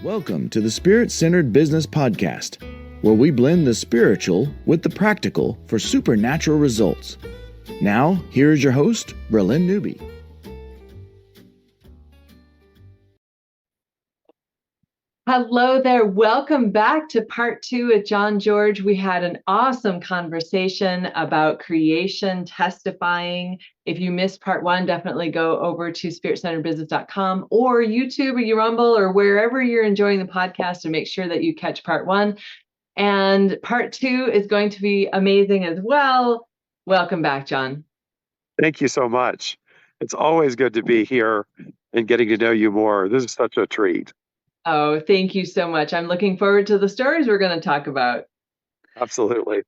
Welcome to the Spirit-Centered Business Podcast, where we blend the spiritual with the practical for supernatural results. Now, here is your host, Bralynn Newby. Hello there. Welcome back to part 2 with John George. We had an awesome conversation about creation, testifying. If you missed part 1, definitely go over to spiritcenteredbusiness.com or YouTube or Rumble or wherever you're enjoying the podcast and make sure that you catch part 1. And part 2 is going to be amazing as well. Welcome back, John. Thank you so much. It's always good to be here and getting to know you more. This is such a treat. Oh, thank you so much. I'm looking forward to the stories we're going to talk about. Absolutely.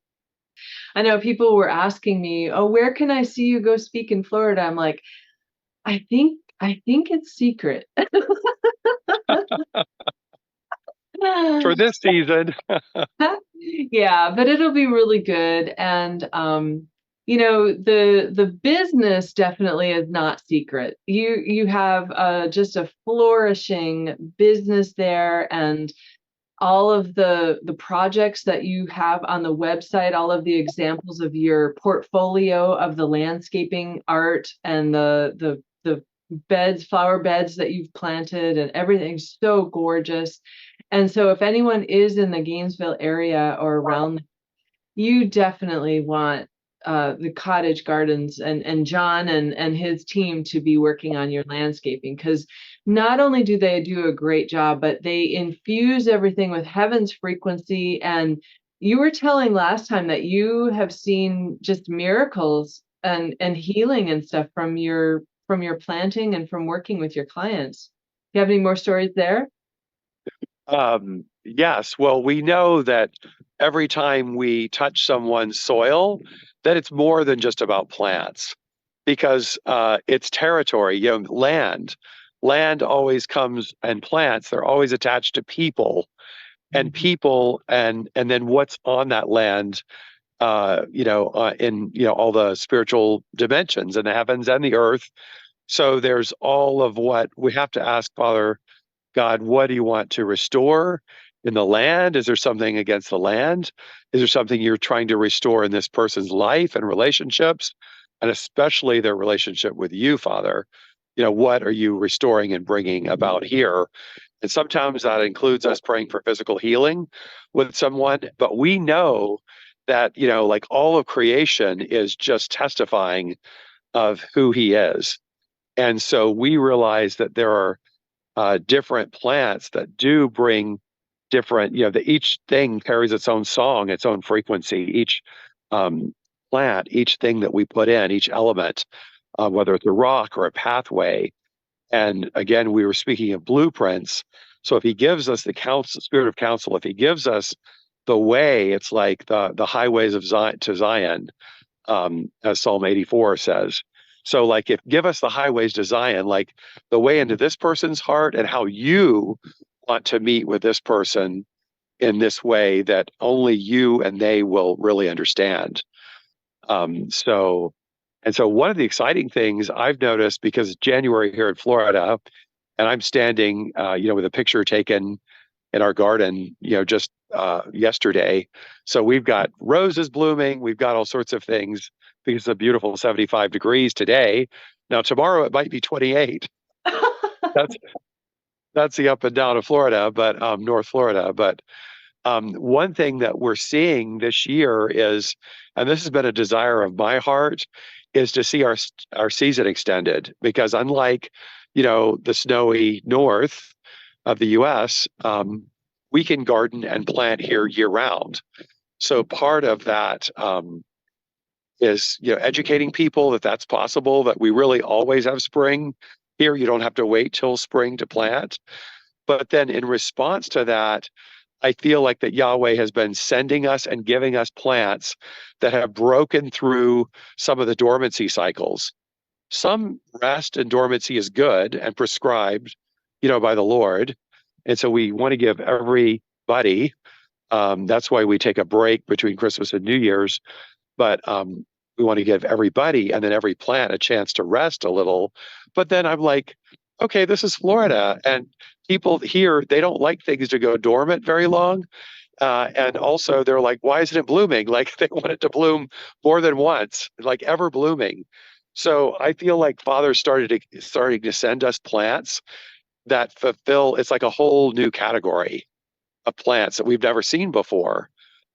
I know people were asking me, "Oh, where can I see you go speak in Florida?" I'm like, I think it's secret. For this season. Yeah, but it'll be really good. And the business definitely is not secret. You have just a flourishing business there, and all of the projects that you have on the website, all of the examples of your portfolio of the landscaping art and the beds, flower beds that you've planted, and everything's so gorgeous. And so if anyone is in the Gainesville area or around, you definitely want the Cottage Gardens and John and his team to be working on your landscaping, because not only do they do a great job, but they infuse everything with heaven's frequency. And you were telling last time that you have seen just miracles and healing and stuff from your planting and from working with your clients. Do you have any more stories there? Yes. Well, we know that every time we touch someone's soil, that it's more than just about plants, because it's territory. Land always comes, and plants, they're always attached to people, and people, and then what's on that land. In all the spiritual dimensions and the heavens and the earth. So there's all of what we have to ask Father God, what do you want to restore in the land? Is there something against the land? Is there something you're trying to restore in this person's life and relationships, and especially their relationship with you, Father? What are you restoring and bringing about here? And sometimes that includes us praying for physical healing with someone, but we know that, like all of creation is just testifying of who he is. And so we realize that there are different plants that do bring different, that each thing carries its own song, its own frequency. Each plant, each thing that we put in, each element, whether it's a rock or a pathway. And again, we were speaking of blueprints. So if he gives us the spirit of counsel, if he gives us the way, it's like the highways of Zion to Zion, as Psalm 84 says. So like, give us the highways to Zion, like the way into this person's heart and how you want to meet with this person in this way that only you and they will really understand. So one of the exciting things I've noticed, because January here in Florida, and I'm standing, with a picture taken in our garden, just yesterday. So we've got roses blooming. We've got all sorts of things, because it's a beautiful 75 degrees today. Now, tomorrow it might be 28. That's the up and down of Florida, but North Florida. But one thing that we're seeing this year is, and this has been a desire of my heart, is to see our season extended, because unlike, the snowy north of the U.S., we can garden and plant here year round. So part of that is, educating people that that's possible, that we really always have spring here. You don't have to wait till spring to plant. But then in response to that, I feel like that Yahweh has been sending us and giving us plants that have broken through some of the dormancy cycles. Some rest and dormancy is good and prescribed, by the Lord. And so we want to give everybody, that's why we take a break between Christmas and New Year's, but we want to give everybody and then every plant a chance to rest a little. But then I'm like, okay, this is Florida, and people here, they don't like things to go dormant very long. And also, they're like, why isn't it blooming? Like they want it to bloom more than once, like ever blooming. So I feel like Father starting to send us plants that fulfill. It's like a whole new category of plants that we've never seen before.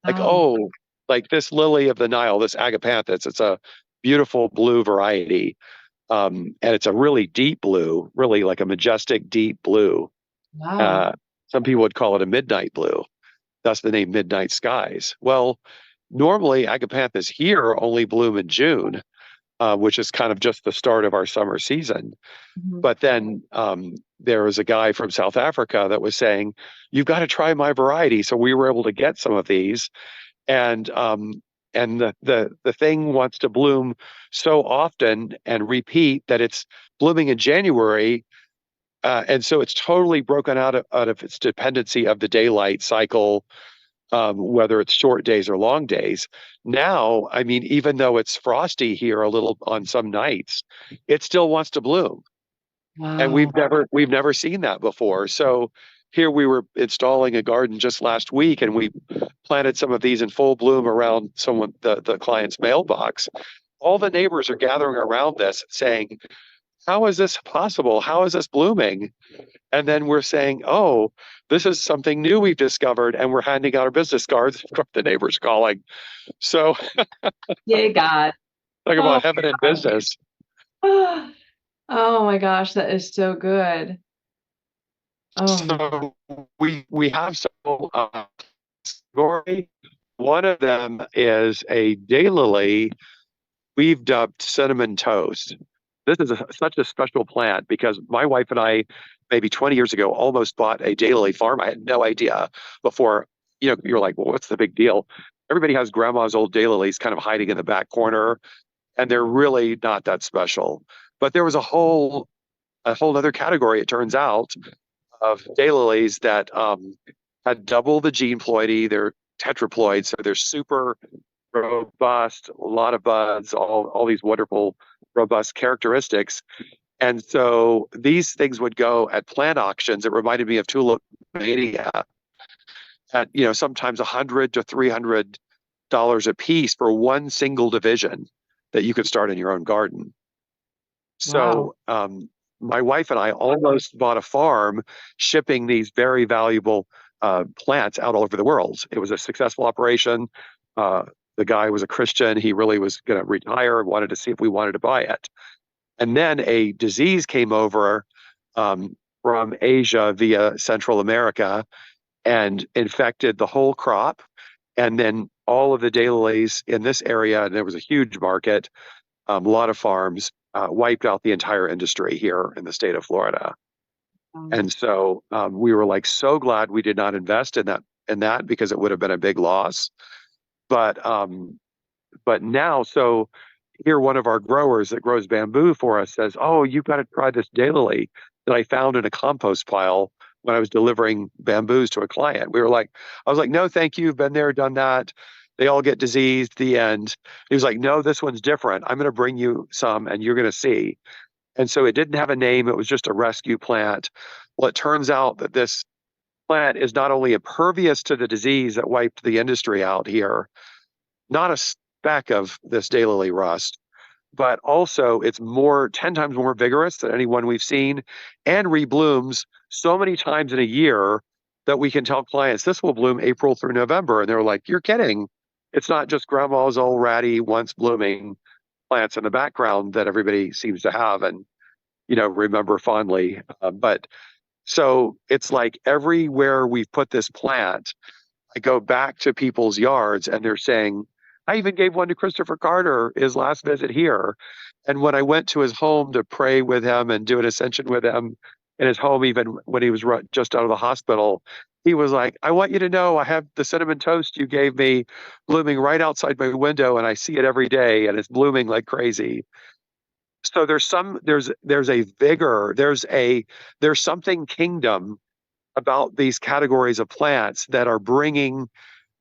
Like, Oh, oh, like this lily of the Nile, this agapanthus. It's a beautiful blue variety, and it's a really deep blue, really like a majestic deep blue. wow. Uh, some people would call it a midnight blue. That's the name Midnight Skies. Well, normally agapanthus here only bloom in June, which is kind of just the start of our summer season. Mhm. But then there was a guy from South Africa that was saying, "You've got to try my variety." So we were able to get some of these, and the thing wants to bloom so often and repeat that it's blooming in January. And so it's totally broken out of its dependency of the daylight cycle, whether it's short days or long days. Now, I mean, even though it's frosty here a little on some nights, it still wants to bloom. And Wow. we've never seen that before. So here we were installing a garden just last week, and we planted some of these in full bloom around the client's mailbox. All the neighbors are gathering around this saying, how is this possible? How is this blooming? And then we're saying, oh, this is something new we've discovered, and we're handing out our business cards. Of course, the neighbors calling. So Yay, God. talk Oh, about heaven and business. oh my gosh, that is so good. Oh my. So we have several story. One of them is a daylily we've dubbed cinnamon toast. This is such a special plant because my wife and I, maybe 20 years ago, almost bought a daylily farm. I had no idea before. You're like, well, what's the big deal? Everybody has grandma's old daylilies kind of hiding in the back corner, and they're really not that special. But there was a whole other category, it turns out, of daylilies that had double the gene ploidy. They're tetraploids, so they're super robust, a lot of buds, all these wonderful, robust characteristics. And so these things would go at plant auctions. It reminded me of Tulip Mania at sometimes $100 to $300 a piece for one single division that you could start in your own garden. Wow. So my wife and I almost bought a farm shipping these very valuable plants out all over the world. It was a successful operation. Uh, the guy was a Christian. He really was going to retire and wanted to see if we wanted to buy it. And then a disease came over from Asia via Central America and infected the whole crop. And then all of the daylilies in this area, and there was a huge market, a lot of farms, wiped out the entire industry here in the state of Florida. And so we were like so glad we did not invest in that because it would have been a big loss. But now, so here one of our growers that grows bamboo for us says, "Oh, you've got to try this daylily that I found in a compost pile when I was delivering bamboos to a client." I was like, "No, thank you. Been there, done that. They all get diseased." The end. He was like, "No, this one's different. I'm going to bring you some, and you're going to see." And so it didn't have a name. It was just a rescue plant. Well, it turns out that this plant is not only impervious to the disease that wiped the industry out here, not a speck of this daylily rust, but also it's 10 times more vigorous than any one we've seen and reblooms so many times in a year that we can tell clients this will bloom April through November. And they're like, you're kidding. It's not just grandma's old ratty, once blooming plants in the background that everybody seems to have and, remember fondly. But so it's like everywhere we've put this plant, I go back to people's yards and they're saying, I even gave one to Christopher Carter his last visit here. And when I went to his home to pray with him and do an ascension with him in his home, even when he was just out of the hospital, he was like, I want you to know I have the cinnamon toast you gave me blooming right outside my window and I see it every day and it's blooming like crazy. So there's a vigor, there's something kingdom about these categories of plants that are bringing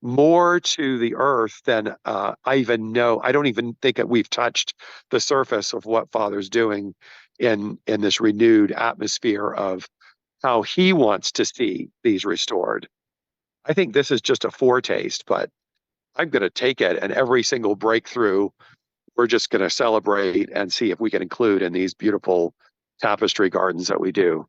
more to the earth than I even know. I don't even think that we've touched the surface of what Father's doing in this renewed atmosphere of how he wants to see these restored. I think this is just a foretaste, but I'm going to take it, and every single breakthrough, we're just going to celebrate and see if we can include in these beautiful tapestry gardens that we do.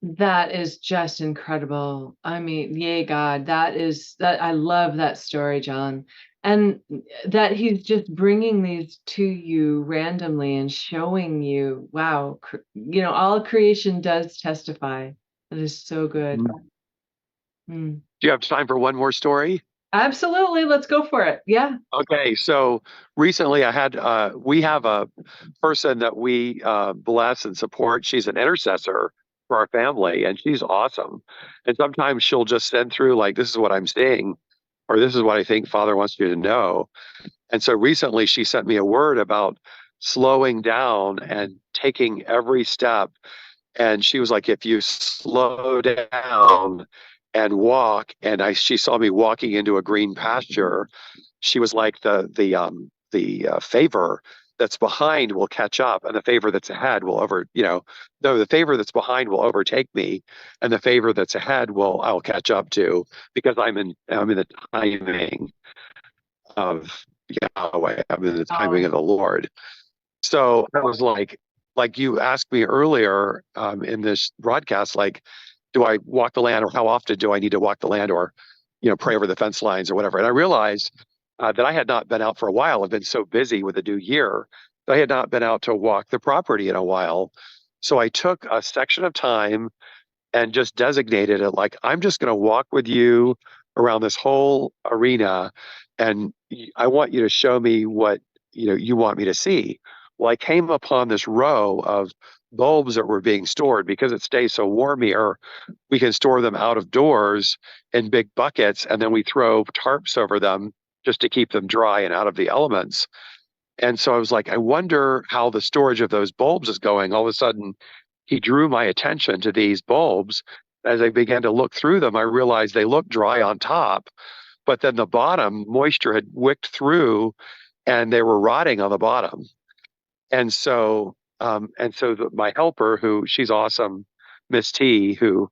That is just incredible. I mean, yay, God, that I love that story, John. And that he's just bringing these to you randomly and showing you, wow, all creation does testify. That is so good. Mm. Do you have time for one more story? Absolutely. Let's go for it. Yeah. Okay, so recently we have a person that we bless and support. She's an intercessor for our family, and she's awesome. And sometimes she'll just send through like, this is what I'm seeing, or this is what I think Father wants you to know. And so recently she sent me a word about slowing down and taking every step. And she was like, if you slow down and walk, and she saw me walking into a green pasture. She was like, the favor that's behind will catch up, and the favor that's ahead will no, the favor that's behind will overtake me, and the favor that's ahead I'll catch up to, because I'm in the timing of Yahweh. I'm in the timing Wow. of the Lord. So I was like you asked me earlier in this broadcast, like, do I walk the land, or how often do I need to walk the land, or pray over the fence lines or whatever? And I realized that I had not been out for a while. I've been so busy with the new year that I had not been out to walk the property in a while. So I took a section of time and just designated it like, I'm just going to walk with you around this whole arena, and I want you to show me what you want me to see. Well, I came upon this row of bulbs that were being stored. Because it stays so warm here, we can store them out of doors in big buckets, and then we throw tarps over them just to keep them dry and out of the elements. And so I was like, I wonder how the storage of those bulbs is going. All of a sudden, he drew my attention to these bulbs. As I began to look through them, I realized they looked dry on top, but then the bottom moisture had wicked through, and they were rotting on the bottom. And so my helper, who she's awesome, Miss T, who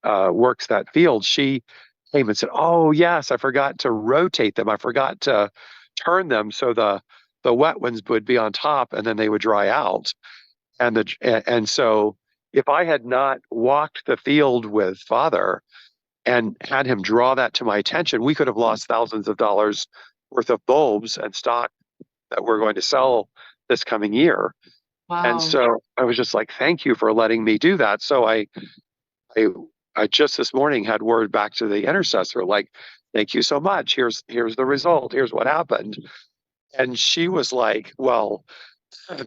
works that field, she came and said, "Oh yes, I forgot to rotate them. I forgot to turn them so the wet ones would be on top, and then they would dry out." And so if I had not walked the field with Father and had him draw that to my attention, we could have lost thousands of dollars worth of bulbs and stock that we're going to sell this coming year. And Wow. so I was just like, thank you for letting me do that. So I, I just this morning had word back to the intercessor, like, thank you so much. Here's the result. Here's what happened. And she was like, well,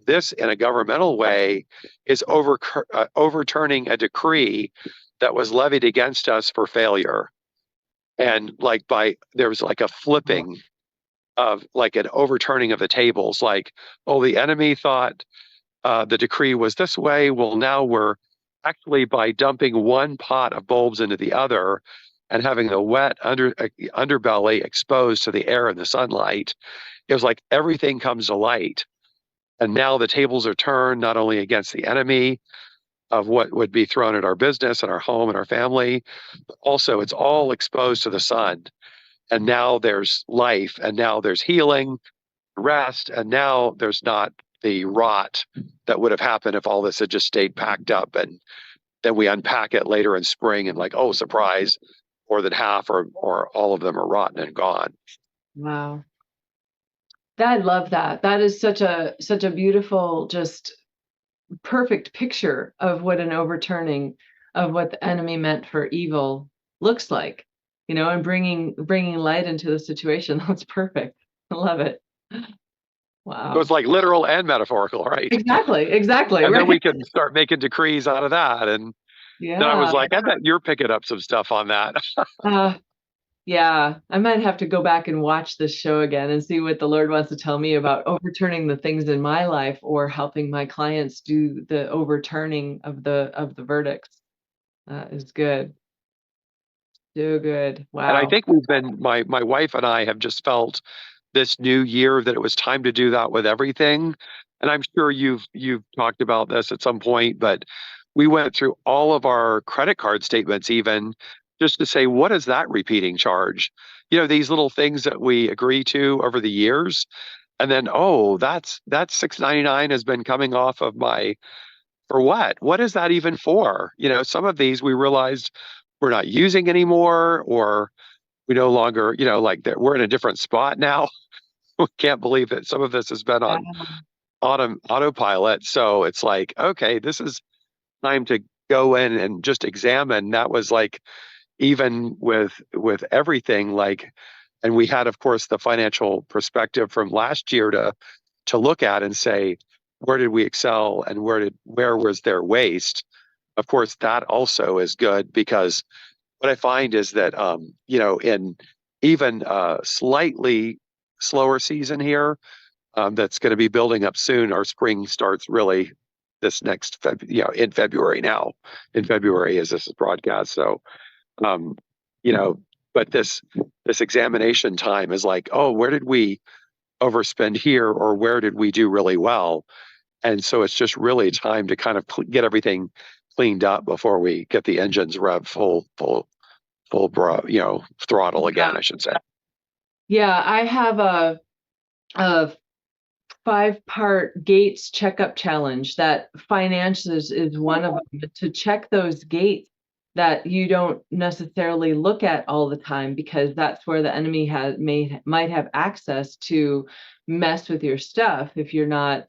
this in a governmental way is overturning a decree that was levied against us for failure. And there was like a flipping of, like, an overturning of the tables, like, oh, the enemy thought the decree was this way. Well, now we're actually, by dumping one pot of bulbs into the other and having the wet underbelly exposed to the air and the sunlight, it was like everything comes to light. And now the tables are turned, not only against the enemy of what would be thrown at our business and our home and our family, but also it's all exposed to the sun. And now there's life, and now there's healing, rest, and now there's not the rot that would have happened if all this had just stayed packed up, and then we unpack it later in spring and, like, oh, surprise, more than half or all of them are rotten and gone. Wow. I love that. That is such a beautiful, just perfect picture of what an overturning of what the enemy meant for evil looks like, and bringing light into the situation. That's perfect. I love it. So it's Wow. like literal and metaphorical, right? Exactly, And then we right? can start making decrees out of that. And then I was Yeah. like, I bet you're picking up some stuff on that. Uh, yeah. I might have to go back and watch this show again and see what the Lord wants to tell me about overturning the things in my life, or helping my clients do the overturning of the verdicts. That is good. So good. And I Wow. think we've been, my wife and I have just felt this new year that it was time to do that with everything. And I'm sure you've talked about this at some point, but we went through all of our credit card statements even just to say, what is that repeating charge? These little things that we agree to over the years. And then, oh, that's $6.99 has been coming off of my, for what? What is that even for? Some of these we realized we're not using anymore, or we no longer, like that we're in a different spot now. We can't believe that some of this has been Yeah. on autopilot. So it's like, okay, this is time to go in and just examine. That was like even with everything, like, and we had, of course, the financial perspective from last year to look at and say, where did we excel and where was there waste? Of course, that also is good, because what I find is that in even a slightly slower season here, that's going to be building up soon. Our spring starts really this next in February now. In February, as this is broadcast. So um, you know, but this examination time is like, oh, where did we overspend here, or where did we do really well? And so it's just really time to kind of get everything cleaned up before we get the engines rev throttle again, Yeah. I should say. Yeah. I have a 5-part gates checkup challenge that finances is one of them, to check those gates that you don't necessarily look at all the time, because that's where the enemy might have access to mess with your stuff if you're not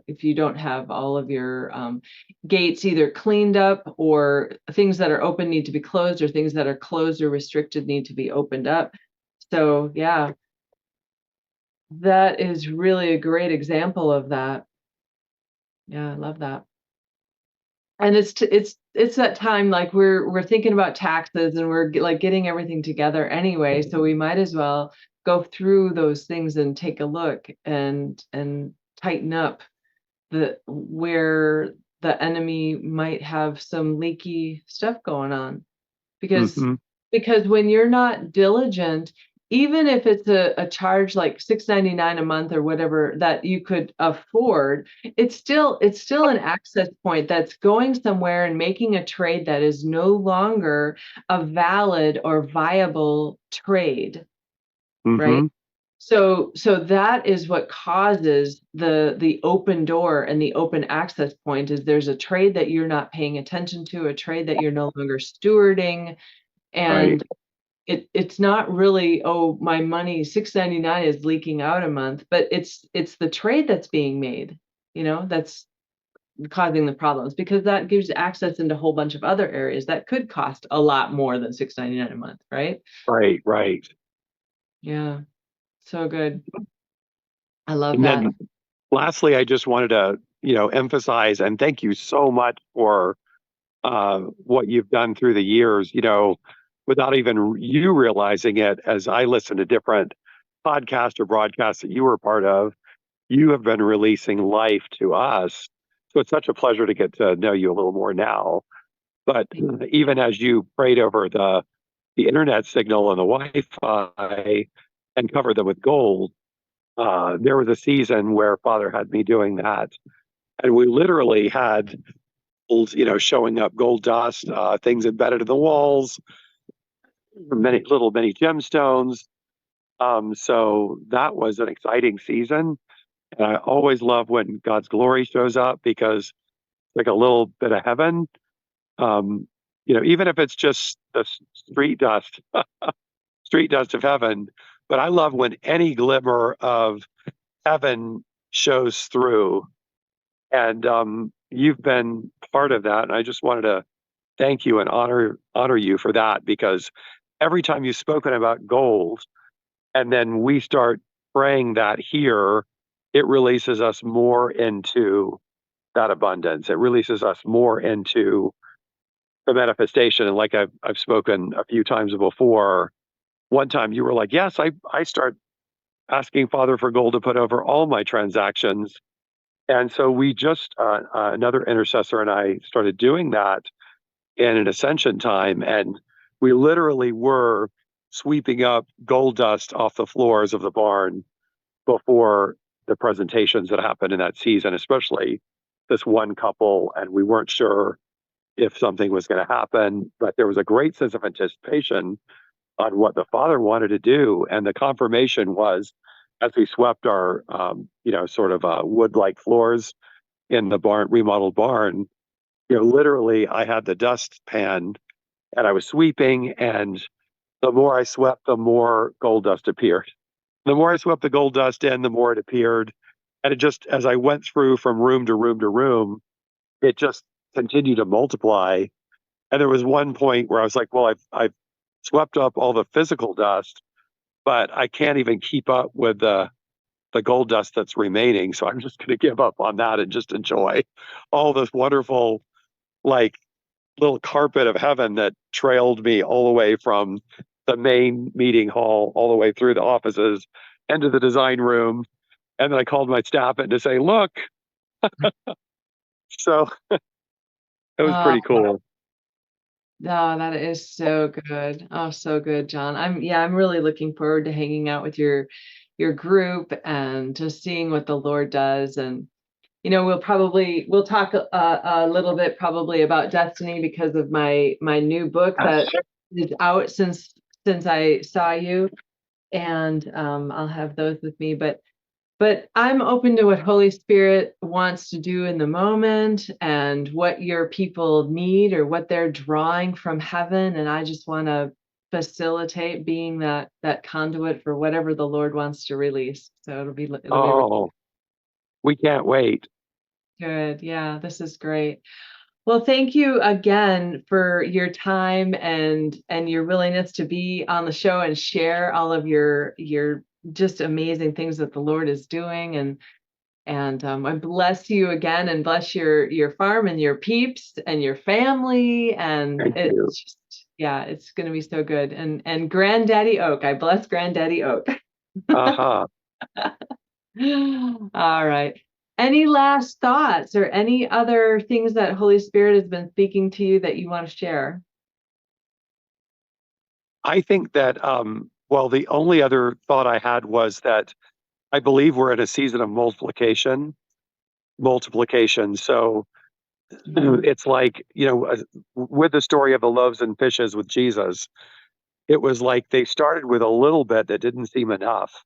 if you don't have all of your gates either cleaned up, or things that are open need to be closed, or things that are closed or restricted need to be opened up. So yeah, that is really a great example of that. Yeah, I love that. And it's that time, like we're thinking about taxes, and we're like getting everything together anyway, so we might as well go through those things and take a look and tighten up the where the enemy might have some leaky stuff going on. Because Hmm. when you're not diligent, even if it's a charge like $6.99 a month or whatever that you could afford, it's still an access point that's going somewhere and making a trade that is no longer a valid or viable trade, right? Hmm. So that is what causes the open door and the open access point, is there's a trade that you're not paying attention to, a trade that you're no longer stewarding. Right. And it's not really, oh, my money, $6.99 is leaking out a month, but it's the trade that's being made, that's causing the problems, because that gives access into a whole bunch of other areas that could cost a lot more than $6.99 a month, right? Right. Right. Yeah, so good. I love And that. then lastly, I just wanted to, emphasize and thank you so much for what you've done through the years, without even you realizing it. As I listen to different podcasts or broadcasts that you were part of, you have been releasing life to us. So it's such a pleasure to get to know you a little more now. But even as you prayed over the internet signal and the Wi-Fi and covered them with gold, there was a season where Father had me doing that, and we literally had, showing up gold dust, things embedded in the walls, many gemstones. So that was an exciting season. And I always love when God's glory shows up, because it's like a little bit of heaven. Um, even if it's just the street dust, street dust of heaven. But I love when any glimmer of heaven shows through. And you've been part of that. And I just wanted to thank you and honor you for that, because every time you've spoken about gold, and then we start praying that here, it releases us more into that abundance. It releases us more into the manifestation. And like I've spoken a few times before, one time you were like, yes, I start asking Father for gold to put over all my transactions. And so we just, another intercessor and I started doing that in an ascension time. And we literally were sweeping up gold dust off the floors of the barn before the presentations that happened in that season, especially this one couple. And we weren't sure if something was going to happen, but there was a great sense of anticipation on what the father wanted to do. And the confirmation was, as we swept our, sort of wood-like floors in the barn, remodeled barn, literally I had the dust pan and I was sweeping, and the more I swept, the more gold dust appeared. The more I swept the gold dust in, the more it appeared. And it just, as I went through from room to room to room, it just continued to multiply. And there was one point where I was like, well, I've swept up all the physical dust, but I can't even keep up with the gold dust that's remaining. So I'm just going to give up on that and just enjoy all this wonderful, like, little carpet of heaven that trailed me all the way from the main meeting hall, all the way through the offices, into the design room. And then I called my staff in to say, look. So it was Oh, pretty cool. no, that is so good. Oh, so good, John. I'm really looking forward to hanging out with your group and just seeing what the Lord does. And we'll talk a little bit probably about destiny because of my new book that is out since I saw you, and I'll have those with me. But I'm open to what Holy Spirit wants to do in the moment and what your people need or what they're drawing from heaven. And I just want to facilitate being that conduit for whatever the Lord wants to release. So it'll be really Oh, we can't wait. good. Yeah, this is great. Well, thank you again for your time and your willingness to be on the show and share all of your just amazing things that the Lord is doing. And I bless you again and bless your farm and your peeps and your family. And Thank you. it's just, yeah, it's going to be so good. And Granddaddy Oak, I bless Granddaddy Oak. Uh-huh. All right. Any last thoughts or any other things that Holy Spirit has been speaking to you that you want to share? I think that, well, the only other thought I had was that I believe we're in a season of multiplication. So Mm. it's like, with the story of the loaves and fishes with Jesus, it was like they started with a little bit that didn't seem enough,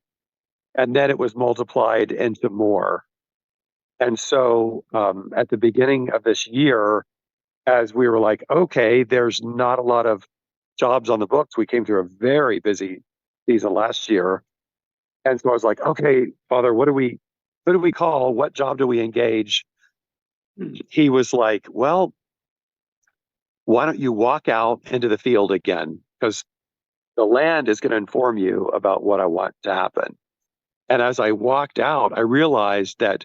and then it was multiplied into more. And so at the beginning of this year, as we were like, okay, there's not a lot of jobs on the books. We came through a very busy season last year. And so I was like, okay, Father, who do we call? What job do we engage? He was like, well, why don't you walk out into the field again? Because the land is going to inform you about what I want to happen. And as I walked out, I realized that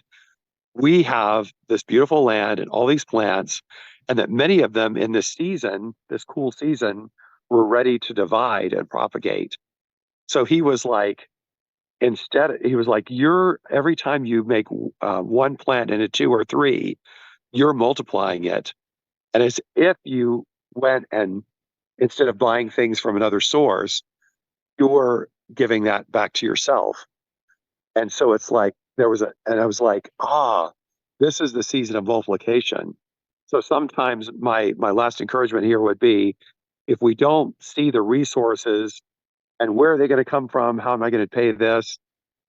we have this beautiful land and all these plants, and that many of them in this season, this cool season, were ready to divide and propagate. So he was like, you're every time you make one plant into two or three, you're multiplying it. And as if you went and instead of buying things from another source, you're giving that back to yourself. And so it's like and I was like, this is the season of multiplication. So sometimes my last encouragement here would be, if we don't see the resources and where are they going to come from, how am I going to pay this,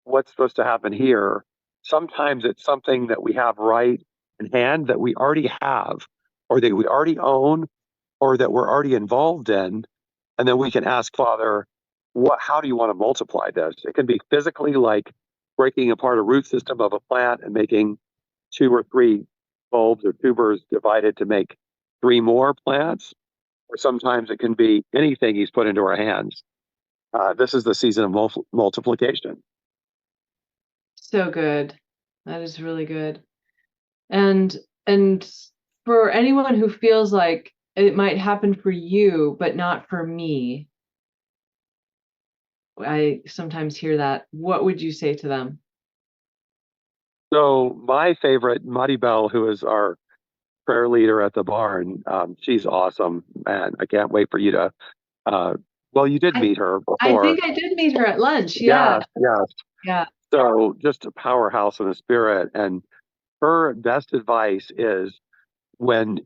what's supposed to happen here? Sometimes it's something that we have right in hand that we already have, or that we already own, or that we're already involved in. And then we can ask Father, how do you want to multiply this? It can be physically, like breaking apart a root system of a plant and making two or three bulbs or tubers divided to make three more plants. Or sometimes it can be anything he's put into our hands. This is the season of multiplication. So good. That is really good. And and for anyone who feels like it might happen for you, but not for me, I sometimes hear that. What would you say to them? So my favorite, Muddy Bell, who is our prayer leader at the barn, she's awesome, man. I can't wait for you to Well, you did I, meet her I before. think I did meet her at lunch. Yeah. Yes, yes. Yeah. So just a powerhouse in the spirit. And her best advice is when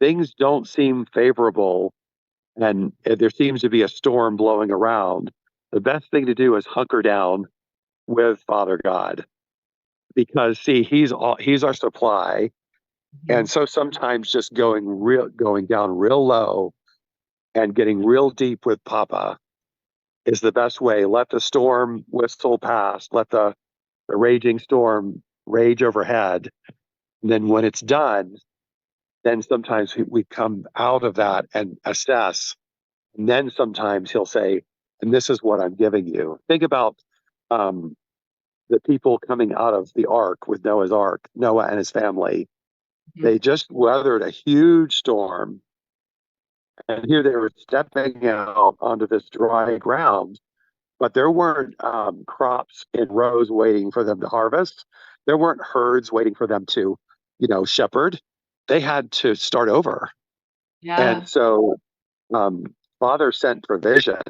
things don't seem favorable and there seems to be a storm blowing around, the best thing to do is hunker down with Father God, because see, he's our supply. And Mhm. so sometimes just going down real low and getting real deep with Papa is the best way. Let the storm whistle past, let the raging storm rage overhead. And then when it's done, then sometimes we come out of that and assess. And then sometimes he'll say, and this is what I'm giving you. Think about um, the people coming out of the ark with Noah's ark, Noah and his family. Mhm. They just weathered a huge storm. And here they were stepping out onto this dry ground, but there weren't crops in rows waiting for them to harvest. There weren't herds waiting for them to, shepherd. They had to start over. Yeah. And so um, Father sent provision,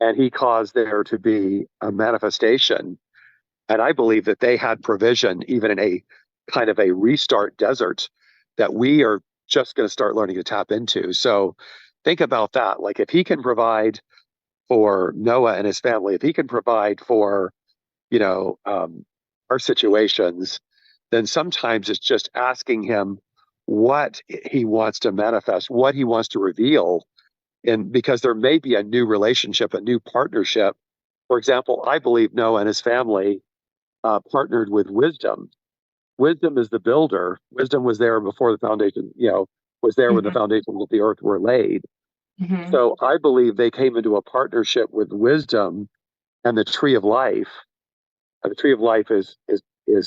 and he caused there to be a manifestation. And I believe that they had provision even in a kind of a restart desert that we are just going to start learning to tap into. So think about that. Like if he can provide for Noah and his family, if he can provide for, you know, um, our situations, then sometimes it's just asking him what he wants to manifest, what he wants to reveal. And because there may be a new relationship, a new partnership. For example, I believe Noah and his family partnered with wisdom. Wisdom is the builder. Wisdom was there before the foundation, was there when the Mhm. foundations of the earth were laid. Mhm. So I believe they came into a partnership with wisdom and the tree of life. The tree of life is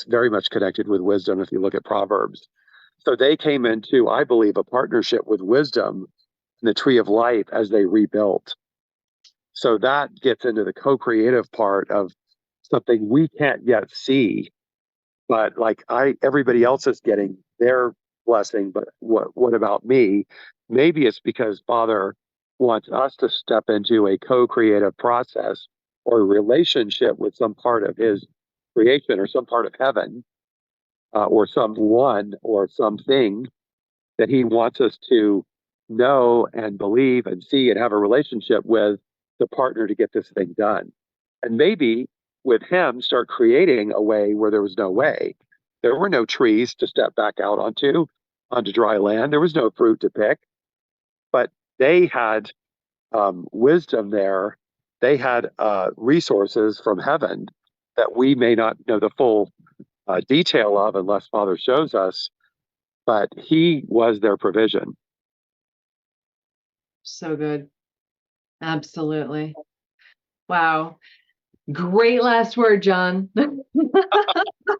very much connected with wisdom if you look at Proverbs. So they came into, I believe, a partnership with wisdom and the tree of life as they rebuilt. So that gets into the co-creative part of something we can't yet see, but like everybody else is getting their blessing, but what about me? Maybe it's because Father wants us to step into a co-creative process or a relationship with some part of his creation or some part of heaven, or someone or something that he wants us to know and believe and see and have a relationship with the partner to get this thing done. And maybe with him, start creating a way where there was no way. There were no trees to step back out onto dry land. There was no fruit to pick, but they had wisdom there. They had resources from heaven that we may not know the full detail of unless Father shows us, but he was their provision. So good. Absolutely. Wow. Great last word, John. A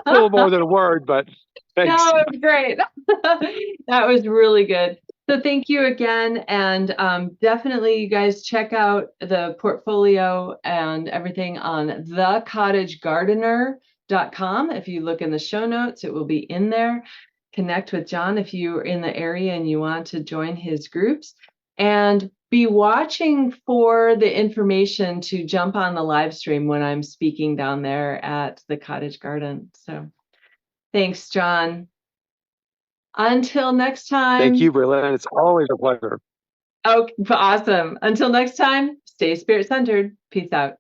little more than a word, but thanks. No, it was great. That was really good. So thank you again. And definitely you guys check out the portfolio and everything on thecottagegardener.com. If you look in the show notes, it will be in there. Connect with John if you're in the area and you want to join his groups. And be watching for the information to jump on the live stream when I'm speaking down there at the Cottage Garden. So thanks, John. Until next Thank time. you, Bralynn. It's always a pleasure. Oh, awesome. Until next time, stay spirit centered. Peace out.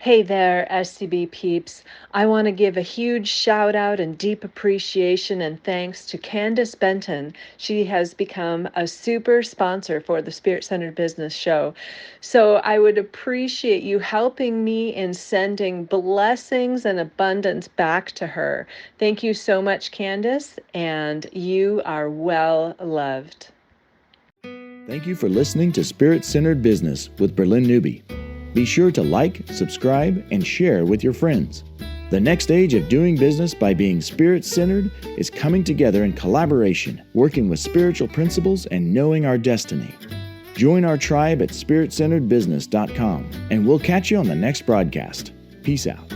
Hey there, SCB peeps. I want to give a huge shout out and deep appreciation and thanks to Candace Benton. She has become a super sponsor for the Spirit Centered Business Show. So I would appreciate you helping me in sending blessings and abundance back to her. Thank you so much, Candace, and you are well loved. Thank you for listening to Spirit Centered Business with Bralynn Newby. Be sure to like, subscribe, and share with your friends. The next stage of doing business by being spirit-centered is coming together in collaboration, working with spiritual principles and knowing our destiny. Join our tribe at spiritcenteredbusiness.com, and we'll catch you on the next broadcast. Peace out.